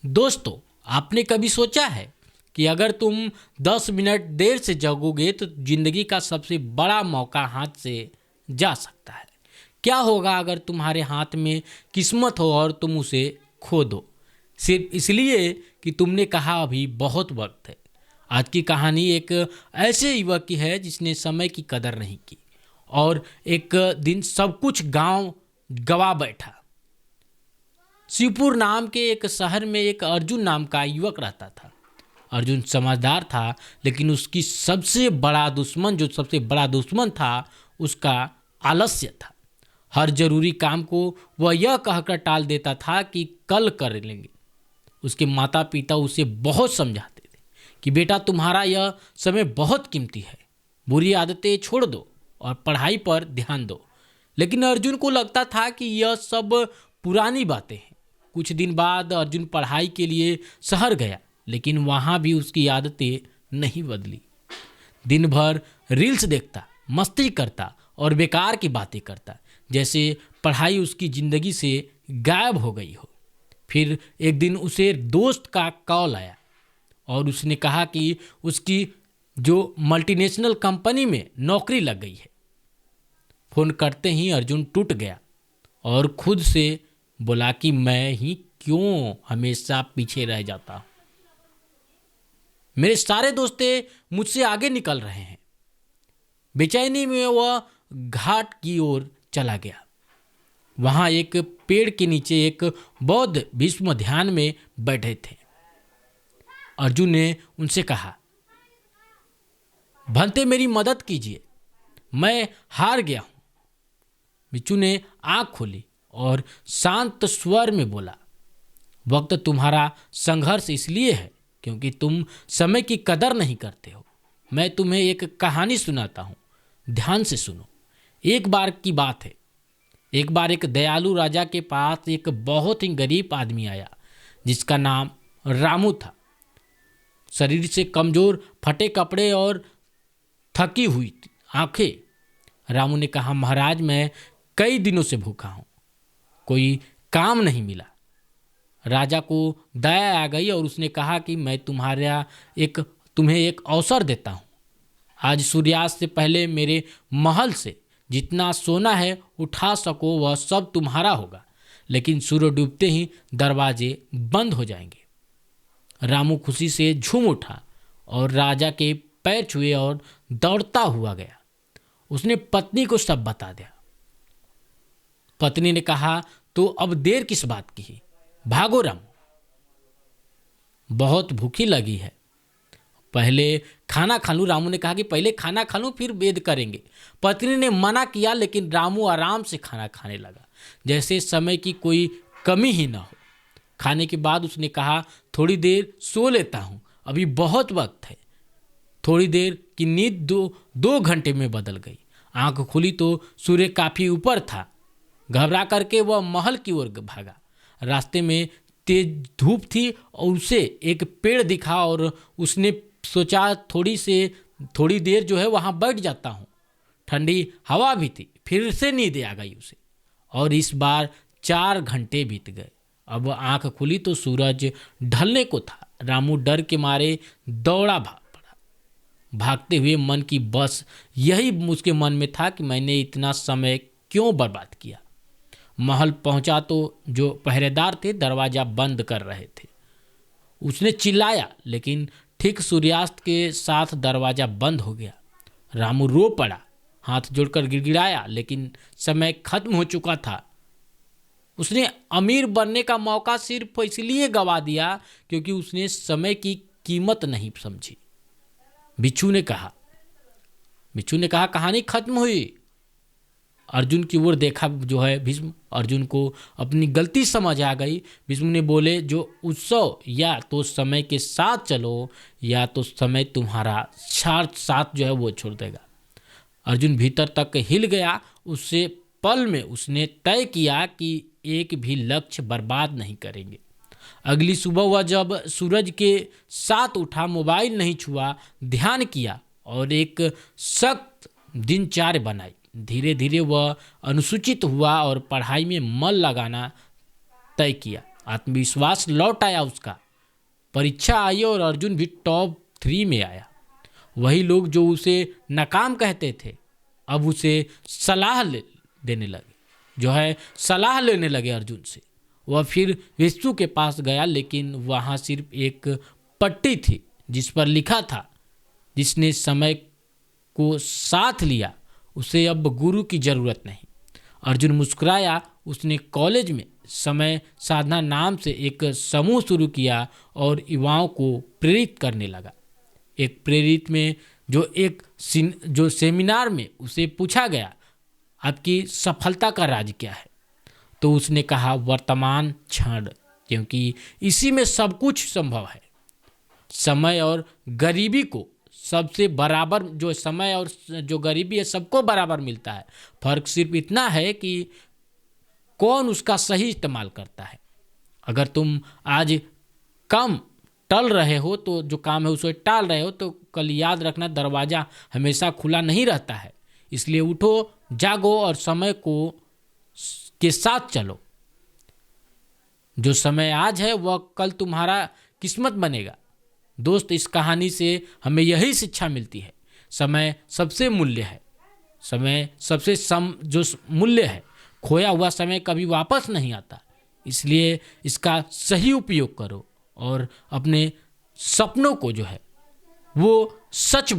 दोस्तों, आपने कभी सोचा है कि अगर तुम 10 मिनट देर से जगोगे तो जिंदगी का सबसे बड़ा मौका हाथ से जा सकता है। क्या होगा अगर तुम्हारे हाथ में किस्मत हो और तुम उसे खो दो, सिर्फ इसलिए कि तुमने कहा अभी बहुत वक्त है। आज की कहानी एक ऐसे युवक की है जिसने समय की कदर नहीं की और एक दिन सब कुछ गांव गवा बैठा। शिवपुर नाम के एक शहर में एक अर्जुन नाम का युवक रहता था। अर्जुन समझदार था, लेकिन उसकी सबसे बड़ा दुश्मन था उसका आलस्य था। हर जरूरी काम को वह यह कहकर टाल देता था कि कल कर लेंगे। उसके माता पिता उसे बहुत समझाते थे कि बेटा, तुम्हारा यह समय बहुत कीमती है, बुरी आदतें छोड़ दो और पढ़ाई पर ध्यान दो। लेकिन अर्जुन को लगता था कि यह सब पुरानी बातें हैं। कुछ दिन बाद अर्जुन पढ़ाई के लिए शहर गया, लेकिन वहाँ भी उसकी आदतें नहीं बदली। दिन भर रील्स देखता, मस्ती करता और बेकार की बातें करता, जैसे पढ़ाई उसकी ज़िंदगी से गायब हो गई हो। फिर एक दिन उसे दोस्त का कॉल आया और उसने कहा कि उसकी जो मल्टीनेशनल कंपनी में नौकरी लग गई है। फ़ोन करते ही अर्जुन टूट गया और खुद से बोला कि मैं ही क्यों हमेशा पीछे रह जाता हूं। मेरे सारे दोस्तें मुझसे आगे निकल रहे हैं। बेचैनी में वह घाट की ओर चला गया। वहां एक पेड़ के नीचे एक बौद्ध भीष्म ध्यान में बैठे थे। अर्जुन ने उनसे कहा, भंते मेरी मदद कीजिए, मैं हार गया हूं। बिच्छू ने आंख खोली और शांत स्वर में बोला, वक्त तुम्हारा संघर्ष इसलिए है क्योंकि तुम समय की कदर नहीं करते हो। मैं तुम्हें एक कहानी सुनाता हूँ, ध्यान से सुनो। एक बार की बात है। एक बार एक दयालु राजा के पास एक बहुत ही गरीब आदमी आया जिसका नाम रामू था। शरीर से कमजोर, फटे कपड़े और थकी हुई आंखें। रामू ने कहा, महाराज, मैं कई दिनों से भूखा हूँ, कोई काम नहीं मिला। राजा को दया आ गई और उसने कहा कि मैं तुम्हें एक अवसर देता हूँ। आज सूर्यास्त से पहले मेरे महल से जितना सोना है उठा सको वह सब तुम्हारा होगा, लेकिन सूर्य डूबते ही दरवाजे बंद हो जाएंगे। रामू खुशी से झूम उठा और राजा के पैर छुए और दौड़ता हुआ गया। उसने पत्नी को सब बता दिया। पत्नी ने कहा, तो अब देर किस बात की है, भागो रामू, बहुत भूखी लगी है। पहले खाना खा लूं। रामू ने कहा कि पहले खाना खा लूं फिर वेद करेंगे। पत्नी ने मना किया, लेकिन रामू आराम से खाना खाने लगा जैसे समय की कोई कमी ही ना हो। खाने के बाद उसने कहा, थोड़ी देर सो लेता हूं, अभी बहुत वक्त है। थोड़ी देर की नींद दो घंटे में बदल गई। आंख खुली तो सूर्य काफी ऊपर था। घबरा करके वह महल की ओर भागा। रास्ते में तेज धूप थी और उसे एक पेड़ दिखा और उसने सोचा थोड़ी देर जो है वहाँ बैठ जाता हूँ। ठंडी हवा भी थी। फिर से नींद आ गई उसे और इस बार 4 घंटे बीत गए। अब आंख खुली तो सूरज ढलने को था। रामू डर के मारे दौड़ा पड़ा। भागते हुए मन की बस यही उसके मन में था कि मैंने इतना समय क्यों बर्बाद किया। महल पहुंचा तो जो पहरेदार थे दरवाजा बंद कर रहे थे। उसने चिल्लाया, लेकिन ठीक सूर्यास्त के साथ दरवाजा बंद हो गया। रामू रो पड़ा, हाथ जोड़कर गिड़गिड़ाया, लेकिन समय खत्म हो चुका था। उसने अमीर बनने का मौका सिर्फ इसलिए गवा दिया क्योंकि उसने समय की कीमत नहीं समझी। बिच्छू ने कहा, कहानी खत्म हुई। अर्जुन की ओर देखा जो है भीष्म। अर्जुन को अपनी गलती समझ आ गई। भीष्म ने बोले, जो उत्सव या तो समय के साथ चलो या तो समय तुम्हारा साथ जो है वो छोड़ देगा। अर्जुन भीतर तक हिल गया। उससे पल में उसने तय किया कि एक भी लक्ष्य बर्बाद नहीं करेंगे। अगली सुबह वह जब सूरज के साथ उठा, मोबाइल नहीं छुआ, ध्यान किया और एक सख्त दिनचर्या बनाई। धीरे धीरे वह अनुसूचित हुआ और पढ़ाई में मन लगाना तय किया। आत्मविश्वास लौट आया उसका। परीक्षा आई और अर्जुन भी टॉप 3 में आया। वही लोग जो उसे नाकाम कहते थे अब उसे देने लगे, जो है सलाह लेने लगे अर्जुन से। वह फिर विष्णु के पास गया, लेकिन वहाँ सिर्फ एक पट्टी थी जिस पर लिखा था, जिसने समय को साथ लिया उसे अब गुरु की जरूरत नहीं। अर्जुन मुस्कुराया। उसने कॉलेज में समय साधना नाम से एक समूह शुरू किया और युवाओं को प्रेरित करने लगा। एक प्रेरित में जो सेमिनार में उसे पूछा गया, आपकी सफलता का राज क्या है, तो उसने कहा वर्तमान क्षण, क्योंकि इसी में सब कुछ संभव है। समय और गरीबी को सबसे बराबर, जो समय और जो गरीबी है सबको बराबर मिलता है। फर्क सिर्फ इतना है कि कौन उसका सही इस्तेमाल करता है। अगर तुम आज कम टल रहे हो तो जो काम है उसे टाल रहे हो, तो कल याद रखना दरवाज़ा हमेशा खुला नहीं रहता है। इसलिए उठो, जागो और समय को के साथ चलो। जो समय आज है वह कल तुम्हारा किस्मत बनेगा। दोस्त, इस कहानी से हमें यही शिक्षा मिलती है, समय सबसे मूल्य है। समय सबसे जो मूल्य है, खोया हुआ समय कभी वापस नहीं आता। इसलिए इसका सही उपयोग करो और अपने सपनों को जो है वो सच